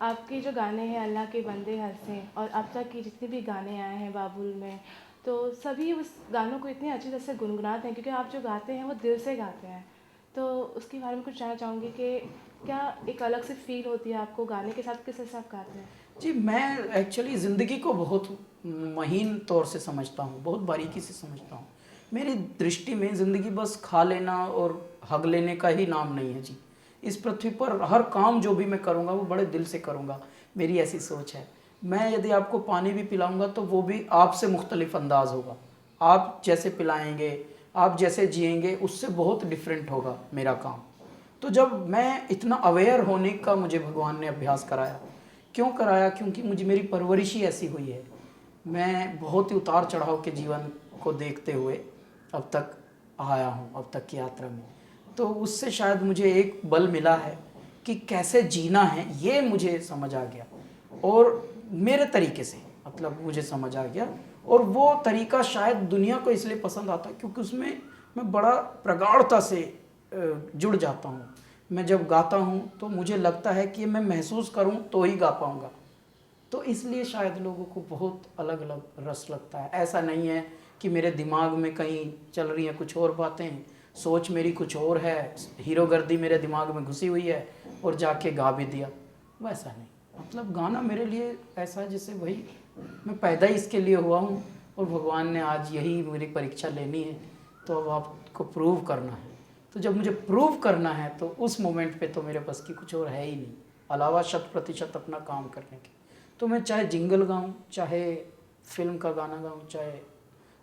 आपके जो गाने हैं अल्लाह के बंदे हंसें और अब तक के जितने भी गाने आए हैं बाबुल में, तो सभी उस गानों को इतनी अच्छी तरह से गुनगुनाते हैं, क्योंकि आप जो गाते हैं वो दिल से गाते हैं। तो उसके बारे में कुछ जानना चाहूँगी कि क्या एक अलग से फ़ील होती है आपको गाने के साथ, किस तरह से आप गाते हैं? जी, मैं एक्चुअली ज़िंदगी को बहुत महीन तौर से समझता हूँ, बहुत बारीकी से समझता हूँ। मेरी दृष्टि में ज़िंदगी बस खा लेना और हग लेने का ही नाम नहीं है जी। इस पृथ्वी पर हर काम जो भी मैं करूँगा वो बड़े दिल से करूँगा, मेरी ऐसी सोच है। मैं यदि आपको पानी भी पिलाऊँगा तो वो भी आपसे मुख्तलिफ अंदाज़ होगा। आप जैसे पिलाएँगे, आप जैसे जिएँगे, उससे बहुत डिफरेंट होगा मेरा काम। तो जब मैं इतना अवेयर होने का मुझे भगवान ने अभ्यास कराया, क्यों कराया? क्योंकि मुझे मेरी परवरिश ही ऐसी हुई है। मैं बहुत ही उतार चढ़ाव के जीवन को देखते हुए अब तक आया हूँ, अब तक की यात्रा में। तो उससे शायद मुझे एक बल मिला है कि कैसे जीना है, ये मुझे समझ आ गया और मेरे तरीके से मतलब मुझे समझ आ गया। और वो तरीका शायद दुनिया को इसलिए पसंद आता है क्योंकि उसमें मैं बड़ा प्रगाढ़ता से जुड़ जाता हूँ। मैं जब गाता हूँ तो मुझे लगता है कि मैं महसूस करूँ तो ही गा पाऊँगा। तो इसलिए शायद लोगों को बहुत अलग अलग रस लगता है। ऐसा नहीं है कि मेरे दिमाग में कहीं चल रही हैं कुछ और बातें, सोच मेरी कुछ और है, हीरोगर्दी मेरे दिमाग में घुसी हुई है और जाके गा भी दिया, वैसा नहीं। मतलब गाना मेरे लिए ऐसा है जैसे भाई मैं पैदा ही इसके लिए हुआ हूँ और भगवान ने आज यही मेरी परीक्षा लेनी है, तो अब आपको प्रूव करना है। तो जब मुझे प्रूव करना है तो उस मोमेंट पे तो मेरे बस की कुछ और है ही नहीं अलावा 100% अपना काम करने के। तो मैं चाहे जिंगल गाऊं, चाहे फिल्म का गाना गाऊं, चाहे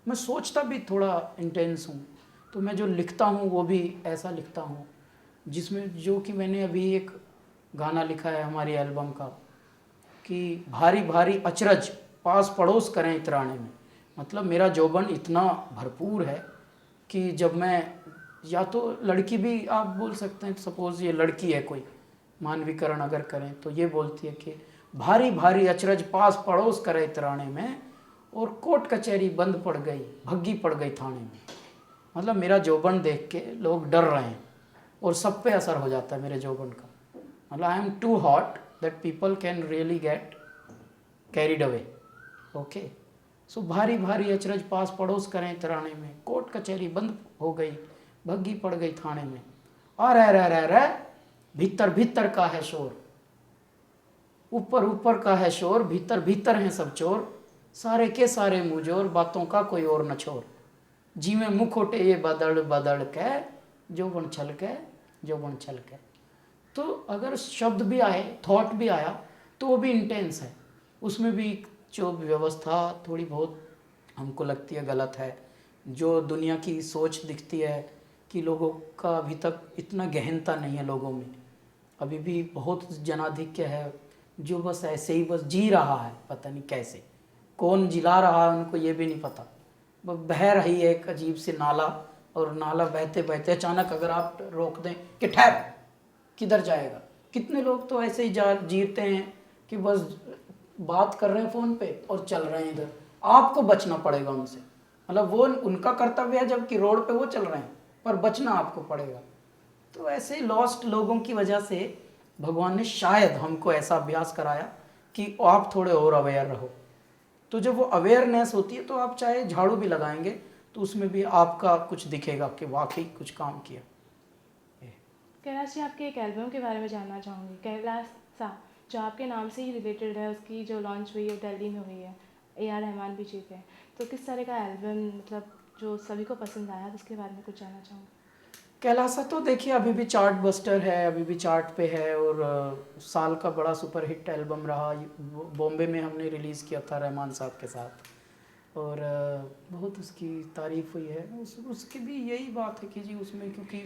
मैं सोचता भी थोड़ा इंटेंस हूँ, तो मैं जो लिखता हूँ वो भी ऐसा लिखता हूँ जिसमें जो कि मैंने अभी एक गाना लिखा है हमारी एल्बम का कि भारी भारी अचरज पास पड़ोस करें इतराने में। मतलब मेरा जौबन इतना भरपूर है कि जब मैं या तो लड़की भी आप बोल सकते हैं, सपोज़ ये लड़की है कोई, मानवीकरण अगर करें तो ये बोलती है कि भारी भारी अचरज पास पड़ोस करे इतराने में और कोर्ट कचहरी बंद पड़ गई भग्गी पड़ गई थाने में। मतलब मेरा जौबन देख के लोग डर रहे हैं और सब पे असर हो जाता है मेरे जौबन का। मतलब I am too hot that people can really get carried away. Okay, so भारी भारी अचरज पास पड़ोस करें तराने में, कोर्ट कचहरी बंद हो गई भग्गी पड़ गई थाने में। और रह भीतर भीतर का है शोर, ऊपर ऊपर का है शोर, भीतर भीतर हैं सब चोर, सारे के सारे मुझोर, बातों का कोई और न छोर। जी में मुखोटे ये बदल बदल के, जो बन छल के, जो बन छल के। तो अगर शब्द भी आए, थॉट भी आया, तो वो भी इंटेंस है। उसमें भी जो व्यवस्था थोड़ी बहुत हमको लगती है गलत है, जो दुनिया की सोच दिखती है कि लोगों का अभी तक इतना गहनता नहीं है लोगों में, अभी भी बहुत जनाधिक्य है जो बस ऐसे ही बस जी रहा है, पता नहीं कैसे, कौन जिला रहा है उनको ये भी नहीं पता। बह रही है एक अजीब से नाला, और नाला बहते बहते अचानक अगर आप रोक दें कि ठहर, किधर जाएगा। कितने लोग तो ऐसे ही जा जीते हैं कि बस बात कर रहे हैं फ़ोन पे और चल रहे हैं इधर, आपको बचना पड़ेगा उनसे। मतलब वो उनका कर्तव्य है जबकि रोड पे वो चल रहे हैं, पर बचना आपको पड़ेगा। तो ऐसे लॉस्ट लोगों की वजह से भगवान ने शायद हमको ऐसा अभ्यास कराया कि आप थोड़े और अवेयर रहो। तो जब वो अवेयरनेस होती है तो आप चाहे झाड़ू भी लगाएंगे तो उसमें भी आपका कुछ दिखेगा कि वाकई कुछ काम किया। कैलाश जी, आपके एक एल्बम के बारे में जानना चाहूँगी, कैलाश सा, जो आपके नाम से ही रिलेटेड है। उसकी जो लॉन्च हुई है दिल्ली में हुई है, AR रहमान भी जी थे। तो किस तरह का एल्बम, मतलब जो सभी को पसंद आया, तो उसके बारे में कुछ जानना चाहूँगी। कैलासा तो देखिए अभी भी चार्ट बस्टर है, अभी भी चार्ट पे है और साल का बड़ा सुपर हिट एल्बम रहा। बॉम्बे में हमने रिलीज़ किया था रहमान साहब के साथ और बहुत उसकी तारीफ़ हुई है। उसकी भी यही बात है कि जी उसमें क्योंकि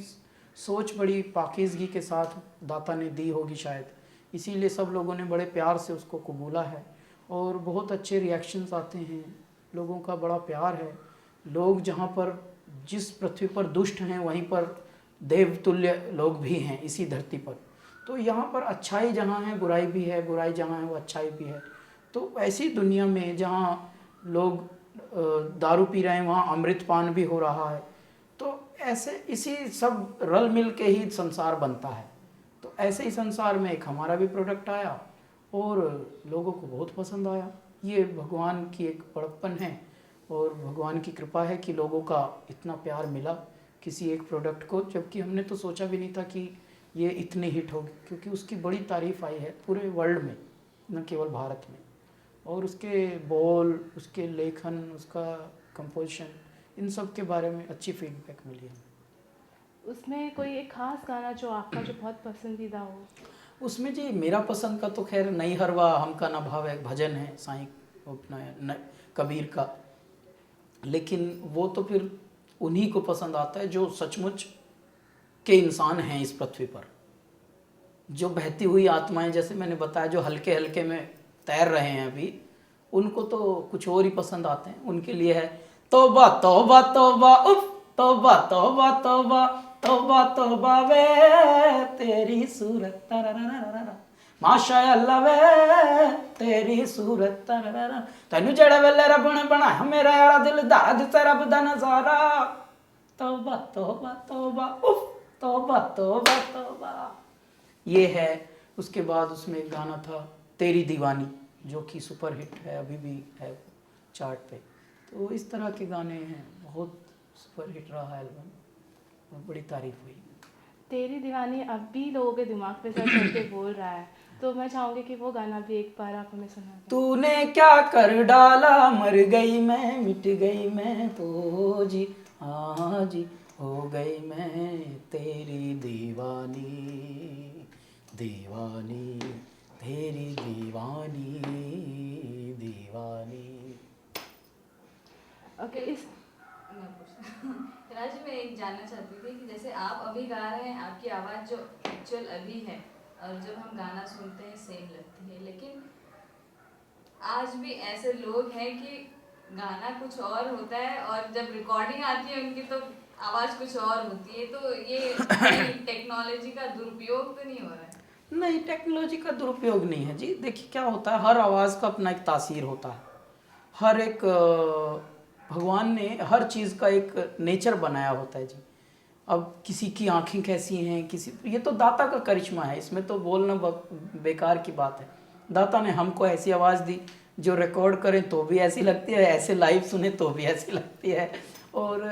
सोच बड़ी पाकीज़गी के साथ दाता ने दी होगी शायद, इसीलिए सब लोगों ने बड़े प्यार से उसको कबूला है और बहुत अच्छे रिएक्शंस आते हैं, लोगों का बड़ा प्यार है। लोग जहाँ पर जिस पृथ्वी पर दुष्ट हैं वहीं पर देवतुल्य लोग भी हैं इसी धरती पर। तो यहाँ पर अच्छाई जहाँ है बुराई भी है, बुराई जहाँ है वो अच्छाई भी है। तो ऐसी दुनिया में जहाँ लोग दारू पी रहे हैं वहाँ अमृतपान भी हो रहा है। तो ऐसे इसी सब रल मिल के ही संसार बनता है। तो ऐसे ही संसार में एक हमारा भी प्रोडक्ट आया और लोगों को बहुत पसंद आया। ये भगवान की एक बड़प्पन है और भगवान की कृपा है कि लोगों का इतना प्यार मिला किसी एक प्रोडक्ट को, जबकि हमने तो सोचा भी नहीं था कि ये इतनी हिट होगी, क्योंकि उसकी बड़ी तारीफ़ आई है पूरे वर्ल्ड में, न केवल भारत में। और उसके बोल, उसके लेखन, उसका कंपोजिशन, इन सब के बारे में अच्छी फीडबैक मिली है। उसमें कोई एक खास गाना जो आपका जो बहुत पसंदीदा हो? उसमें जी मेरा पसंद का तो खैर नहीं हरवा हमका ना भाव एक भजन है साईं अपना कबीर का, लेकिन वो तो फिर उन्हीं को पसंद आता है जो सचमुच के इंसान हैं इस पृथ्वी पर, जो बहती हुई आत्माएं, जैसे मैंने बताया, जो हल्के हल्के में तैर रहे हैं अभी, उनको तो कुछ और ही पसंद आते हैं। उनके लिए है तौबा तौबा तौबा उफ, तौबा तौबा तौबा तौबा तौबा वे तेरी सूरत तररररररर, माशा अल्लाह वे तेरी सूरत तररररर, तैनू जेड़ा वेले रब ने बनाया मेरा यारा दिल दा दिता रब दा नजारा, तौबा तौबा तौबा उफ, तौबा तौबा तौबा, ये है। उसके बाद उसमें एक गाना था तेरी दीवानी, जो कि सुपर हिट है, अभी भी है चार्ट पे। तो इस तरह के गाने हैं, बहुत सुपर हिट रहा एल्बम और बड़ी तारीफ हुई। तेरी दीवानी अब भी लोगों के दिमाग पे सर चढ़ के बोल रहा है, तो मैं चाहूँगी कि वो गाना भी एक बार आप हमें सुना दें। तूने क्या कर डाला, मर गई मैं, मिट गई मैं तो जी, हाँ जी, हो गई मैं तेरी दीवानी, दीवानी तेरी दीवानी, दीवानी। ओके, इस राज, मैं एक जानना चाहती थी कि जैसे आप अभी गा रहे हैं, आपकी आवाज़ जो एक्चुअल अभी है और जब हम गाना सुनते हैं सेम लगती है, लेकिन आज भी ऐसे लोग हैं कि गाना कुछ और होता है और जब रिकॉर्डिंग आती है उनकी तो आवाज़ कुछ और होती है, तो ये टेक्नोलॉजी का दुरुपयोग तो नहीं हो रहा है? नहीं, टेक्नोलॉजी का दुरुपयोग नहीं है जी। देखिए क्या होता है, हर आवाज़ का अपना एक तासीर होता है, हर एक भगवान ने हर चीज़ का एक नेचर बनाया होता है जी। अब किसी की आंखें कैसी हैं, किसी, ये तो दाता का करिश्मा है, इसमें तो बोलना बेकार की बात है। दाता ने हमको ऐसी आवाज़ दी जो रिकॉर्ड करें तो भी ऐसी लगती है, ऐसे लाइव सुने तो भी ऐसी लगती है, और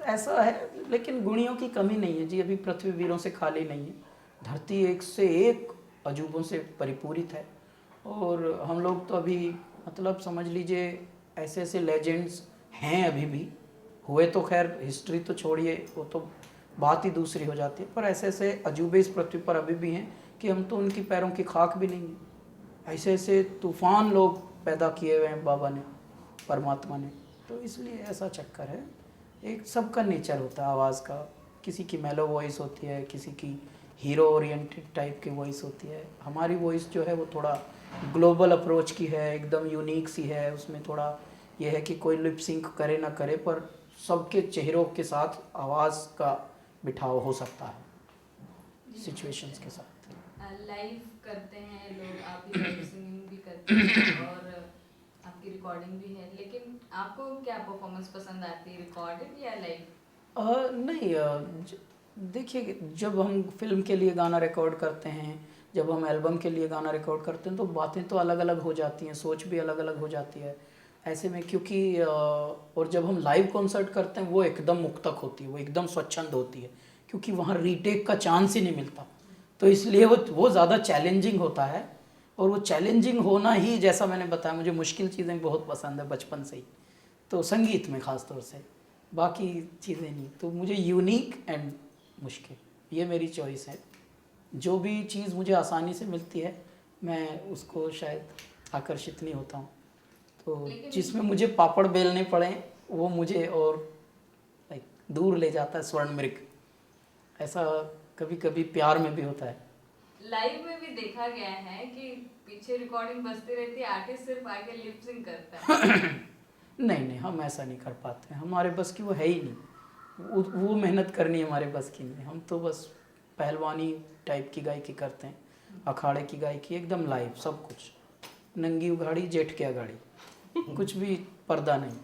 ऐसा है। लेकिन गुणियों की कमी नहीं है जी, अभी पृथ्वी वीरों से खाली नहीं है, धरती एक से एक अजूबों से परिपूरित है। और हम लोग तो अभी मतलब समझ लीजिए ऐसे ऐसे लेजेंड्स हैं अभी भी, हुए तो खैर हिस्ट्री तो छोड़िए, वो तो बात ही दूसरी हो जाती है, पर ऐसे ऐसे अजूबे इस पृथ्वी पर अभी भी हैं कि हम तो उनकी पैरों की खाक भी नहीं है। ऐसे ऐसे तूफान लोग पैदा किए हुए हैं बाबा ने, परमात्मा ने, तो इसलिए ऐसा चक्कर है। एक सबका नेचर होता है आवाज़ का, किसी की मेलो वॉइस होती है, किसी की हीरो ओरिएंटेड टाइप की वॉइस होती है। हमारी वॉइस जो है वो थोड़ा ग्लोबल अप्रोच की है, एकदम यूनिक सी है। उसमें थोड़ा ये है कि कोई लिप सिंक करे ना करे, पर सबके चेहरों के साथ आवाज़ का बिठाव हो सकता है सिचुएशंस के साथ। लाइव करते हैं लोग, आप भी लाइव सिंगिंग भी करते हैं और आपकी रिकॉर्डिंग भी है, लेकिन आपको क्या परफॉर्मेंस पसंद आती है, रिकॉर्डेड या लाइव? नहीं, देखिए जब हम फिल्म के लिए गाना रिकॉर्ड करते हैं, जब हम एल्बम के लिए गाना रिकॉर्ड करते हैं, तो बातें तो अलग अलग हो जाती हैं, सोच भी अलग अलग हो जाती है ऐसे में, क्योंकि और जब हम लाइव कॉन्सर्ट करते हैं वो एकदम मुक्तक होती है, वो एकदम स्वच्छंद होती है, क्योंकि वहाँ रीटेक का चांस ही नहीं मिलता। तो इसलिए वो ज़्यादा चैलेंजिंग होता है, और वो चैलेंजिंग होना ही, जैसा मैंने बताया, मुझे मुश्किल चीज़ें बहुत पसंद है बचपन से ही, तो संगीत में ख़ास तौर से, बाकी चीज़ें नहीं। तो मुझे यूनिक एंड मुश्किल, ये मेरी चॉइस है। जो भी चीज़ मुझे आसानी से मिलती है मैं उसको शायद आकर्षित नहीं होता हूँ, तो जिसमें मुझे पापड़ बेलने पड़े वो मुझे और लाइक दूर ले जाता है स्वर्ण मृग। ऐसा कभी कभी प्यार में भी होता है। लाइव में भी देखा गया है कि पीछे रिकॉर्डिंग बजती रहती है, आर्टिस्ट सिर्फ आके लिप सिंक करता है। नहीं, हम ऐसा नहीं कर पाते, हमारे बस की वो है ही नहीं, वो मेहनत करनी हमारे बस की नहीं। हम तो बस पहलवानी टाइप की गायकी करते हैं, अखाड़े की गायकी, एकदम लाइव सब कुछ, नंगी उघाड़ी जेठ की अगाड़ी, कुछ भी पर्दा नहीं।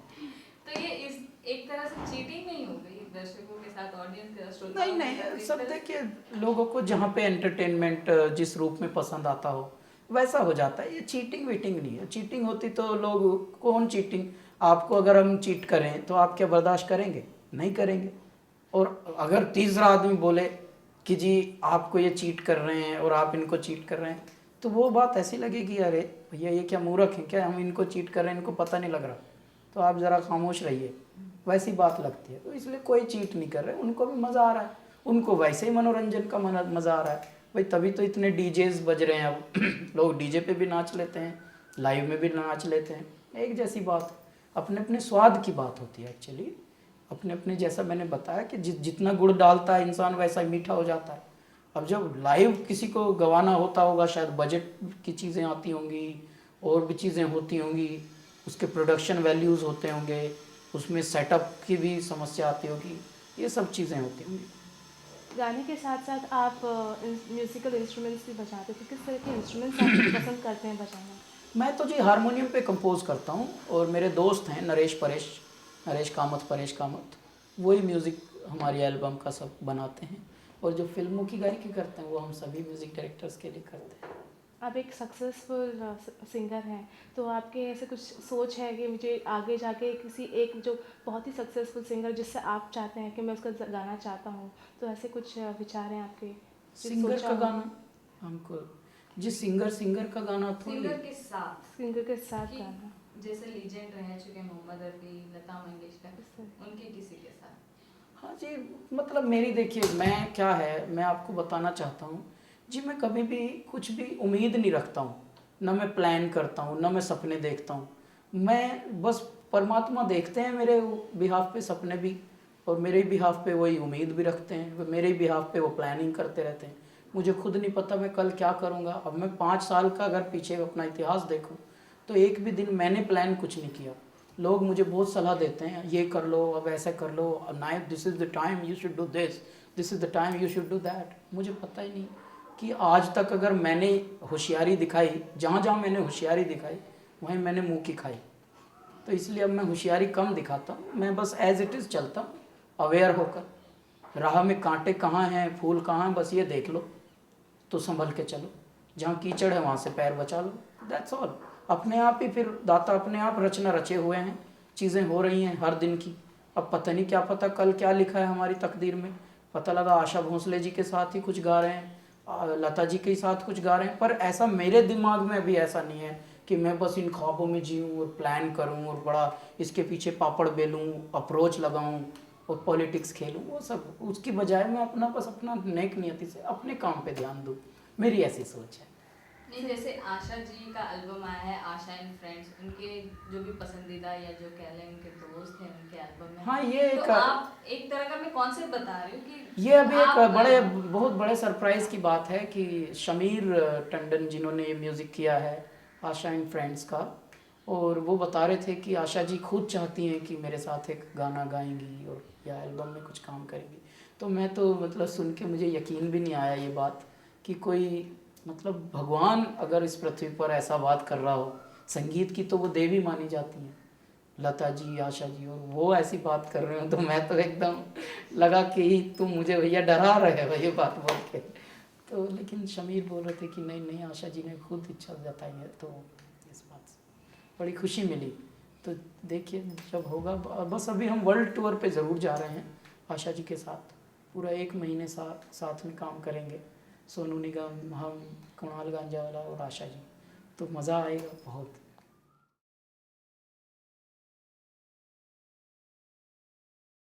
तो ये इस एक तरह से चीटिंग नहीं हो गई दर्शकों के साथ, ऑडियंस के साथ, श्रोताओं के साथ? नहीं, सब देखिए लोगों को जहाँ पे एंटरटेनमेंट जिस रूप में पसंद आता हो, वैसा हो जाता है। ये चीटिंग वीटिंग नहीं है। चीटिंग होती तो लोग, कौन चीटिंग, आपको अगर हम चीट करें तो आप क्या बर्दाश्त करेंगे? नहीं करेंगे। और अगर तीसरा आदमी बोले कि जी आपको ये चीट कर रहे हैं और आप इनको चीट कर रहे हैं, तो वो बात ऐसी लगेगी, अरे भैया ये क्या मूर्ख हैं क्या, हम इनको चीट कर रहे हैं, इनको पता नहीं लग रहा, तो आप ज़रा खामोश रहिए, वैसी बात लगती है। तो इसलिए कोई चीट नहीं कर रहे, उनको भी मज़ा आ रहा है, उनको वैसे ही मनोरंजन का मज़ा आ रहा है भाई। तभी तो इतने डीजेज बज रहे हैं अब लोग डीजे पे भी नाच लेते हैं, लाइव में भी नाच लेते हैं, एक जैसी बात। अपने अपने स्वाद की बात होती है एक्चुअली, अपने अपने, जैसा मैंने बताया कि जितना गुड़ डालता है इंसान वैसा ही मीठा हो जाता है। अब जब लाइव किसी को गवाना होता होगा, शायद बजट की चीज़ें आती होंगी और भी चीज़ें होती होंगी, उसके प्रोडक्शन वैल्यूज़ होते होंगे, उसमें सेटअप की भी समस्या आती होगी, ये सब चीज़ें होती होंगी। गाने के साथ साथ आप म्यूज़िकल इंस्ट्रूमेंट्स भी बजाते हो, तो किस तरह के इंस्ट्रूमेंट्स आप पसंद करते हैं बजाना? मैं तो जी हारमोनियम पे कंपोज करता हूँ, और मेरे दोस्त हैं नरेश कामत, वही म्यूज़िक हमारी एल्बम का सब बनाते हैं। और जो फिल्मों की गायकी करते हैं वो हम सभी म्यूज़िक डायरेक्टर्स के लिए करते हैं। आप एक सक्सेसफुल सिंगर हैं, तो आपके ऐसे कुछ सोच है कि मुझे आगे जाके किसी एक जो बहुत ही सक्सेसफुल सिंगर जिससे आप चाहते हैं कि मैं उसका गाना चाहता हूँ, तो ऐसे कुछ विचार हैं आपके? सिंगर का गाना हमको, जी सिंगर का गाना थोड़ी, सिंगर के साथ कि गाना, जैसे लीजेंड रह चुके मोहम्मद रफ़ी, लता मंगेशकर, उनके किसी के साथ। हाँ जी, मतलब मेरी देखिए, मैं क्या है, मैं आपको बताना चाहता हूँ जी, मैं कभी भी कुछ भी उम्मीद नहीं रखता हूँ, ना मैं प्लान करता हूँ, ना मैं सपने देखता हूँ। मैं बस परमात्मा देखते हैं मेरे बिहाफ पे सपने भी, और मेरे बिहाफ पे वही उम्मीद भी रखते हैं, मेरे बिहाफ पे वो प्लानिंग करते रहते हैं। मुझे खुद नहीं पता मैं कल क्या करूँगा। अब मैं 5 साल का अगर पीछे अपना इतिहास देखूँ तो एक भी दिन मैंने प्लान कुछ नहीं किया। लोग मुझे बहुत सलाह देते हैं, ये कर लो, अब ऐसे कर लो, night this is the time you should do this is the time you should do that. मुझे पता ही नहीं कि आज तक अगर मैंने होशियारी दिखाई, जहाँ जहाँ मैंने होशियारी दिखाई वहीं मैंने मुँह की खाई। तो इसलिए अब मैं होशियारी कम दिखाता हूँ, मैं बस एज इट इज़ चलता हूँ, अवेयर होकर। राह में कांटे कहाँ हैं, फूल कहाँ हैं, बस ये देख लो तो संभल के चलो, जहाँ कीचड़ है वहाँ से पैर बचा लो, दैट्स ऑल। अपने आप ही फिर दाता अपने आप रचना रचे हुए हैं, चीज़ें हो रही हैं हर दिन की। अब पता नहीं, क्या पता कल क्या लिखा है हमारी तकदीर में। पता लगा आशा भोसले जी के साथ ही कुछ गा रहे हैं, लता जी के साथ कुछ गा रहे हैं, पर ऐसा मेरे दिमाग में अभी ऐसा नहीं है कि मैं बस इन ख्वाबों में जीऊँ और प्लान करूँ और बड़ा इसके पीछे पापड़ बेलूँ, अप्रोच लगाऊँ और पॉलिटिक्स खेलूँ। वो सब उसकी बजाय मैं अपना बस अपना नेक नियति से अपने काम पे ध्यान दूँ, मेरी ऐसी सोच है। नहीं, जैसे आशा जी का एल्बम आया है, आशा एंड फ्रेंड्स, उनके जो भी पसंदीदा या जो कह लें उनके दोस्त हैं उनके एल्बम में। हाँ, ये तो एक आप एक तरह का, मैं कॉन्सेप्ट बता रही हूँ कि ये अभी एक आप बहुत बड़े सरप्राइज़ की बात है कि शमीर टंडन जिन्होंने ये म्यूज़िक किया है आशा एंड फ्रेंड्स का, और वो बता रहे थे कि आशा जी खुद चाहती हैं कि मेरे साथ एक गाना गाएंगी और या एल्बम में कुछ काम करेंगी। तो मैं तो मतलब सुन के मुझे यकीन भी नहीं आया ये बात कि कोई, मतलब भगवान अगर इस पृथ्वी पर ऐसा बात कर रहा हो, संगीत की तो वो देवी मानी जाती हैं लता जी, आशा जी, और वो ऐसी बात कर रहे हो, तो मैं तो एकदम लगा कि तुम मुझे भैया डरा रहे हो ये बात बोल के। तो लेकिन शमीर बोल रहे थे कि नहीं नहीं, आशा जी ने खुद इच्छा जताई है, तो इस बात से बड़ी खुशी मिली। तो देखिए जब होगा, बस अभी हम वर्ल्ड टूर पे ज़रूर जा रहे हैं आशा जी के साथ, पूरा 1 महीने साथ में काम करेंगे, सोनू निगम, हम, कुणाल गांजावाला और आशा जी, तो मज़ा आएगा बहुत।